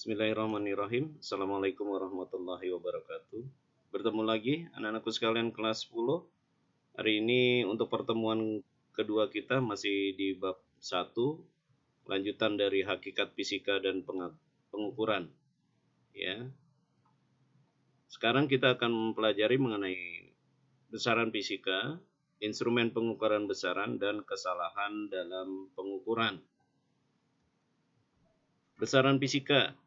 Bismillahirrahmanirrahim. Assalamualaikum warahmatullahi wabarakatuh. Bertemu lagi anak-anakku sekalian kelas 10. Hari ini untuk pertemuan kedua kita masih di bab 1, lanjutan dari hakikat fisika dan pengukuran. Ya. Sekarang kita akan mempelajari mengenai besaran fisika, instrumen pengukuran besaran, dan kesalahan dalam pengukuran. Besaran fisika.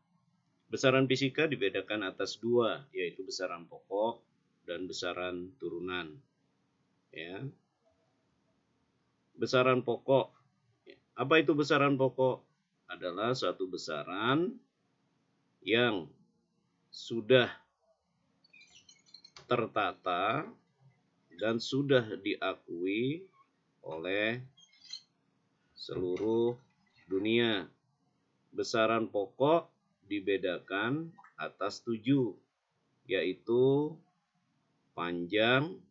Besaran fisika dibedakan atas dua, yaitu besaran pokok dan besaran turunan. Ya. Besaran pokok. Apa itu besaran pokok? Adalah suatu besaran yang sudah tertata dan sudah diakui oleh seluruh dunia. Besaran pokok dibedakan atas 7, yaitu panjang,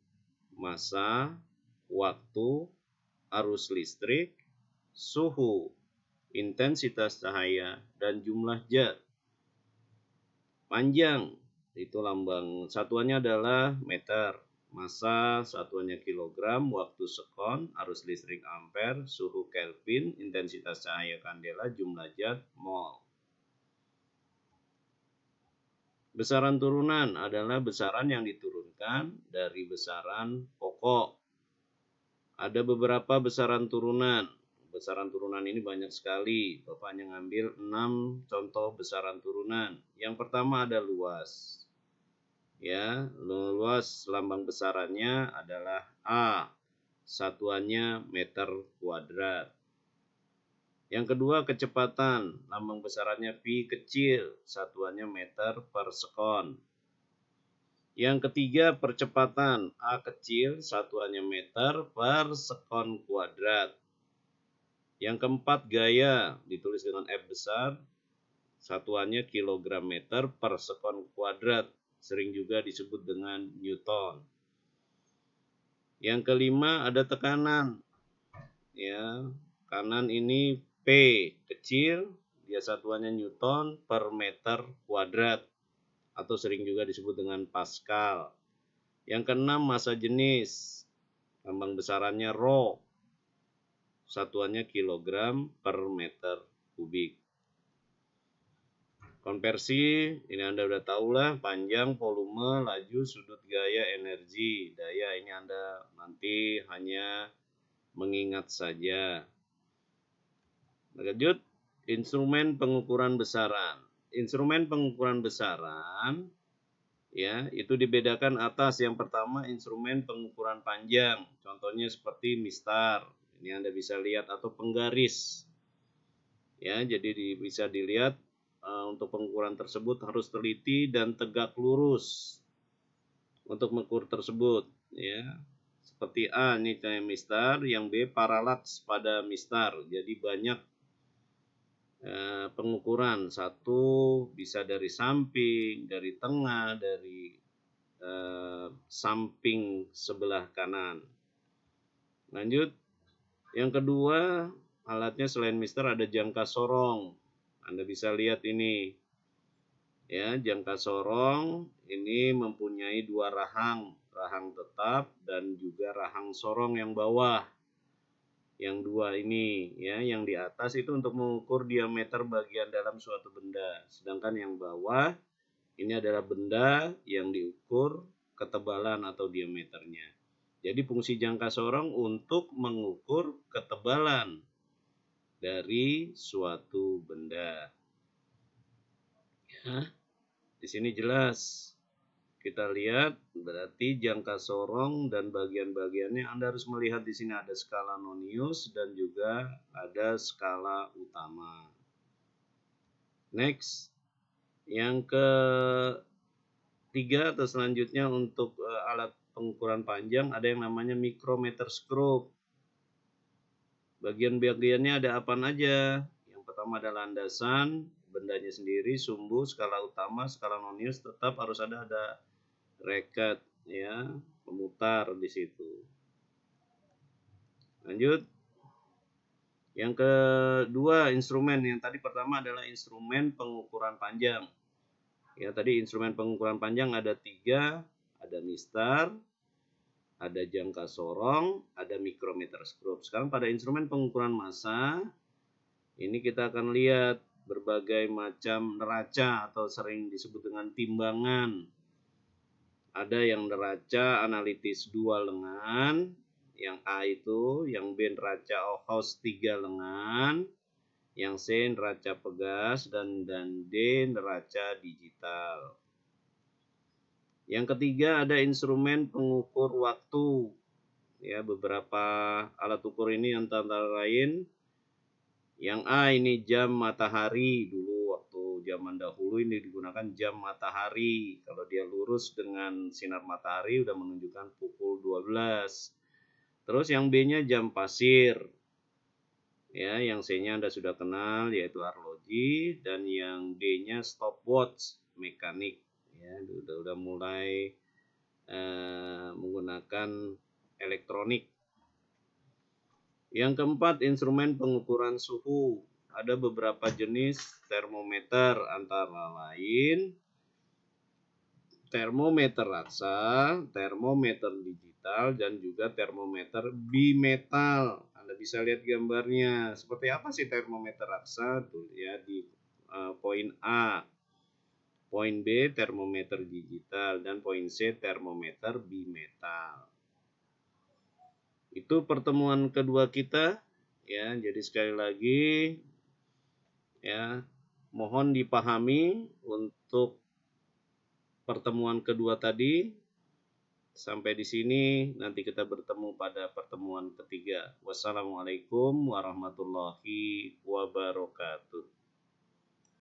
massa, waktu, arus listrik, suhu, intensitas cahaya, dan jumlah zat. Panjang itu lambang satuannya adalah meter, massa satuannya kilogram, waktu sekon, arus listrik ampere, suhu Kelvin, intensitas cahaya kandela, jumlah zat mol. Besaran turunan adalah besaran yang diturunkan dari besaran pokok. Ada beberapa besaran turunan. Besaran turunan ini banyak sekali. Bapak hanya ngambil 6 contoh besaran turunan. Yang pertama ada luas. Ya, luas lambang besarannya adalah A. Satuannya meter kuadrat. Yang kedua kecepatan, lambang besarannya V kecil, satuannya meter per sekon. Yang ketiga percepatan, A kecil, satuannya meter per sekon kuadrat. Yang keempat gaya, ditulis dengan F besar, satuannya kilogram meter per sekon kuadrat, sering juga disebut dengan Newton. Yang kelima ada tekanan, ya, kanan ini P kecil, dia satuannya Newton per meter kuadrat, atau sering juga disebut dengan Pascal. Yang keenam massa jenis, lambang besarannya Rho, satuannya kilogram per meter kubik. Konversi, ini Anda udah tahu lah, panjang, volume, laju, sudut, gaya, energi. Daya ini Anda nanti hanya mengingat saja. Lanjut, instrumen pengukuran besaran. Instrumen pengukuran besaran ya, itu dibedakan atas. Yang pertama instrumen pengukuran panjang. Contohnya seperti mistar. Ini Anda bisa lihat, atau penggaris. Ya, jadi bisa dilihat untuk pengukuran tersebut harus teliti dan tegak lurus untuk mengukur tersebut, ya. Seperti A ini kayak mistar, yang B paralaks pada mistar. Jadi banyak pengukuran, satu bisa dari samping, dari tengah, dari samping sebelah kanan. Lanjut, yang kedua alatnya selain mistar ada jangka sorong. Anda bisa lihat ini, ya, jangka sorong ini mempunyai dua rahang, rahang tetap dan juga rahang sorong yang bawah. Yang dua ini, ya, yang di atas itu untuk mengukur diameter bagian dalam suatu benda, sedangkan yang bawah ini adalah benda yang diukur ketebalan atau diameternya. Jadi fungsi jangka sorong untuk mengukur ketebalan dari suatu benda. Ya, di sini jelas. Kita lihat, berarti jangka sorong dan bagian-bagiannya Anda harus melihat di sini ada skala nonius dan juga ada skala utama. Next, yang ketiga atau selanjutnya untuk alat pengukuran panjang ada yang namanya micrometer scope. Bagian-bagiannya ada apa aja? Yang pertama ada landasan, bendanya sendiri, sumbu, skala utama, skala nonius, tetap harus ada rekat, ya, pemutar di situ. Lanjut, Yang kedua instrumen, yang tadi pertama adalah instrumen pengukuran panjang. Ya, tadi instrumen pengukuran panjang ada 3, ada mistar, ada jangka sorong, ada mikrometer skrup. Sekarang pada instrumen pengukuran massa, ini kita akan lihat berbagai macam neraca atau sering disebut dengan timbangan. Ada yang neraca analitis 2 lengan, yang A itu, yang B neraca Ohaus 3 lengan, yang C neraca pegas, dan D neraca digital. Yang ketiga ada instrumen pengukur waktu. Ya, beberapa alat ukur ini antara lain yang A ini jam matahari. Dulu waktu zaman dahulu ini digunakan jam matahari. Kalau dia lurus dengan sinar matahari udah menunjukkan pukul 12. Terus yang B-nya jam pasir. Ya, yang C-nya Anda sudah kenal yaitu arloji, dan yang D-nya stopwatch mekanik. Ya, udah mulai menggunakan elektronik. Yang keempat, instrumen pengukuran suhu. Ada beberapa jenis termometer, antara lain termometer raksa, termometer digital, dan juga termometer bimetal. Anda bisa lihat gambarnya. Seperti apa sih termometer raksa? Tuh ya di poin A. Poin B termometer digital, dan poin C termometer bimetal. Itu pertemuan kedua kita ya. Jadi sekali lagi ya, mohon dipahami untuk pertemuan kedua tadi. Sampai di sini, nanti kita bertemu pada pertemuan ketiga. Wassalamualaikum warahmatullahi wabarakatuh.